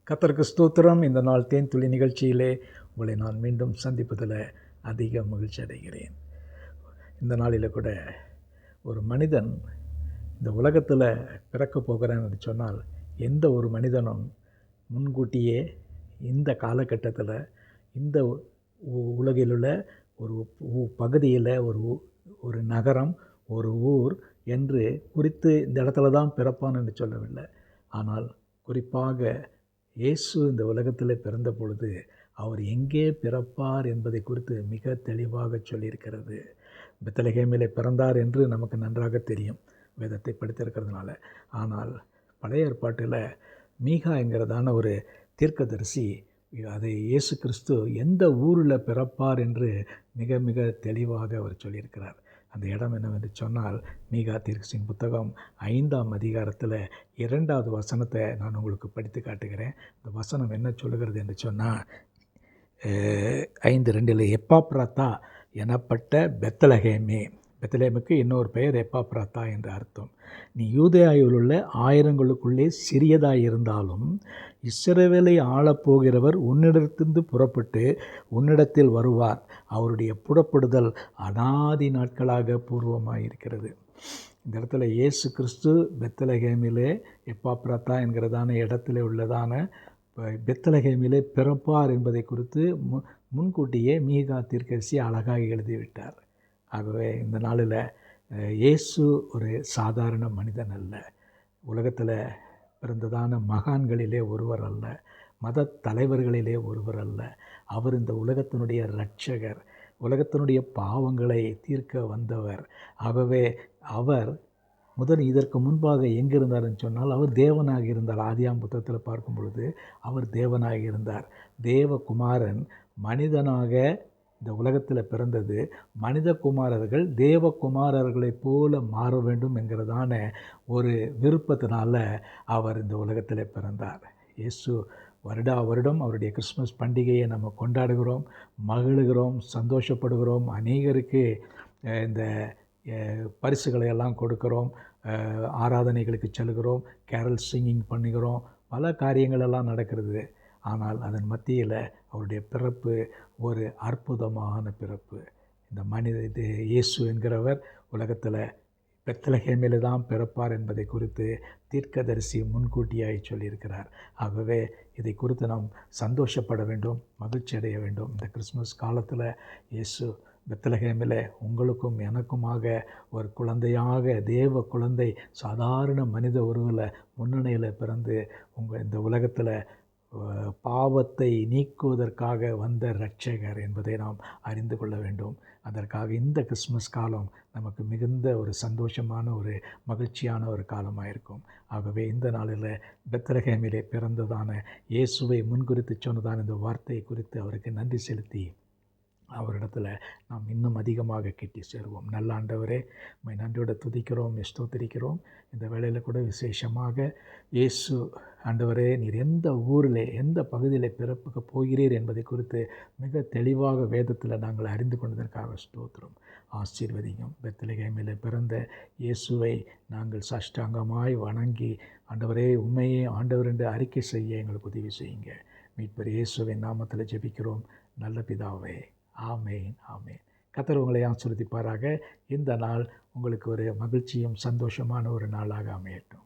கர்த்தருக்கு ஸ்தோத்திரம். இந்த நாள் தேன் துளி நிகழ்ச்சியிலே உங்களை நான் மீண்டும் சந்திப்பதில் அதிக மகிழ்ச்சி அடைகிறேன். இந்த நாளில் கூட ஒரு மனிதன் இந்த உலகத்தில் பிறக்கப் போகிறான் என்று சொன்னால் எந்த ஒரு மனிதனும் முன்கூட்டியே இந்த காலகட்டத்தில் இந்த உலகிலுள்ள ஒரு பகுதியில் ஒரு நகரம், ஒரு ஊர் என்று குறித்து இந்த இடத்துல தான் பிறப்பான் என்று சொல்லவில்லை. ஆனால் குறிப்பாக இயேசு இந்த உலகத்தில் பிறந்த பொழுது அவர் எங்கே பிறப்பார் என்பதை குறித்து மிக தெளிவாக சொல்லியிருக்கிறது. பெத்லகேமிலே பிறந்தார் என்று நமக்கு நன்றாக தெரியும், வேதத்தை படித்திருக்கிறதுனால. ஆனால் பழைய ஏற்பாட்டில் மீகா என்கிறதான ஒரு தீர்க்கதரிசி அதை இயேசு கிறிஸ்து எந்த ஊரில் பிறப்பார் என்று மிக மிக தெளிவாக அவர் சொல்லியிருக்கிறார். அந்த இடம் என்னவென்று சொன்னால் மீகா தீர்க்கதரிசியின் புத்தகம் 5ஆம் அதிகாரத்தில் 2வது வசனத்தை நான் உங்களுக்கு படித்து காட்டுகிறேன். இந்த வசனம் என்ன சொல்லுகிறது என்று சொன்னால் 5:2 எப்பாப்ராத்தா எனப்பட்ட பெத்லகேமே. பெத்லகேமுக்கு இன்னொரு பெயர் எப்பாப்ராத்தா என்ற அர்த்தம். நீ யூதேயாவில் உள்ள ஆயிரங்களுக்குள்ளே சிறியதாய் இருந்தாலும் இஸ்ரவேலை ஆளப்போகிறவர் உன்னிடத்திலிருந்து புறப்பட்டு உன்னிடத்தில் வருவார். அவருடைய புறப்படுதல் அநாதி நாட்களாக பூர்வமாயிருக்கிறது. இந்த இடத்துல இயேசு கிறிஸ்து பெத்லகேமிலே எப்பாப்ராத்தா என்கிறதான இடத்துல உள்ளதான பெத்லகேமிலே பிறப்பார் என்பதை குறித்து முன்கூட்டியே மீகா தீர்க்கதரிசி அழகாக எழுதிவிட்டார். ஆகவே இந்த நாளில் இயேசு ஒரு சாதாரண மனிதன் அல்ல, உலகத்தில் பிறந்ததான மகான்களிலே ஒருவர் அல்ல, மத தலைவர்களிலே ஒருவர் அல்ல. அவர் இந்த உலகத்தினுடைய இரட்சகர், உலகத்தினுடைய பாவங்களை தீர்க்க வந்தவர். ஆகவே அவர் இதற்கு முன்பாக எங்கே இருந்தார்னு சொன்னால் அவர் தேவனாக இருந்தார். ஆதியாம் புத்தகத்தில் பார்க்கும் பொழுது அவர் தேவனாக இருந்தார். தேவகுமாரன் மனிதனாக இந்த உலகத்தில் பிறந்தது, மனித குமாரர்கள் தேவகுமாரர்களைப் போல மாற வேண்டும் என்கிறதான ஒரு விருப்பத்தினால அவர் இந்த உலகத்தில் பிறந்தார். இயேசு வருடம் அவருடைய கிறிஸ்மஸ் பண்டிகையை நம்ம கொண்டாடுகிறோம், மகிழுகிறோம், சந்தோஷப்படுகிறோம். அநேகருக்கு இந்த பரிசுகளை எல்லாம் கொடுக்கிறோம், ஆராதனைகளுக்கு செல்கிறோம், கேரல் சிங்கிங் பண்ணுகிறோம், பல காரியங்களெல்லாம் நடக்கிறது. ஆனால் அதன் மத்தியில் அவருடைய பிறப்பு ஒரு அற்புதமான பிறப்பு. இந்த இயேசு என்கிறவர் உலகத்தில் பெத்லகேமில் தான் பிறப்பார் என்பதை குறித்து தீர்க்கதரிசி முன்கூட்டியாய் சொல்லியிருக்கிறார். ஆகவே இதை குறித்து நாம் சந்தோஷப்பட வேண்டும், மகிழ்ச்சி அடைய வேண்டும். இந்த கிறிஸ்மஸ் காலத்தில் இயேசு பெத்லகேமில் உங்களுக்கும் எனக்குமாக ஒரு குழந்தையாக, தேவ குழந்தை, சாதாரண மனித உருவில் முன்னணியில் பிறந்து இந்த உலகத்தில் பாவத்தை நீக்குவதற்காக வந்த இரட்சகர் என்பதை நாம் அறிந்து கொள்ள வேண்டும். அதற்காக இந்த கிறிஸ்மஸ் காலம் நமக்கு மிகுந்த ஒரு சந்தோஷமான, ஒரு மகிழ்ச்சியான ஒரு காலமாக இருக்கும். ஆகவே இந்த நாளில் பெத்லகேமிலே பிறந்ததான இயேசுவை முன்குறித்து சொன்னதான இந்த வார்த்தையை குறித்து அவருக்கு நன்றி செலுத்தி அவரிடத்தில் நாம் இன்னும் அதிகமாக கிட்டி சேருவோம். நல்ல ஆண்டவரே, உம்மை நன்றியோடு துதிக்கிறோம், ஸ்தோத்திரிக்கிறோம். இந்த வேளையில் கூட விசேஷமாக இயேசு ஆண்டவரே, நீர் எந்த ஊரில் எந்த பகுதியில் பிறப்புக்கு போகிறீர் என்பதை குறித்து மிக தெளிவாக வேதத்தில் நாங்கள் அறிந்து கொண்டதற்காக ஸ்தோத்திரம். ஆசீர்வதியும். பெத்லகேமில் பிறந்த இயேசுவை நாங்கள் சாஷ்டாங்கமாய் வணங்கி ஆண்டவரே உண்மையே ஆண்டவர் என்று அறிக்கை செய்ய எங்களுக்கு உதவி செய்யுங்க. மீட்பர் இயேசுவின் நாமத்தில் ஜெபிக்கிறோம் நல்ல பிதாவே. ஆமேன், ஆமேன். கர்த்தர் உங்களை ஆசீர்வதிப்பாராக. இந்த நாள் உங்களுக்கு ஒரு மகிழ்ச்சியும் சந்தோஷமான ஒரு நாளாக அமையட்டும்.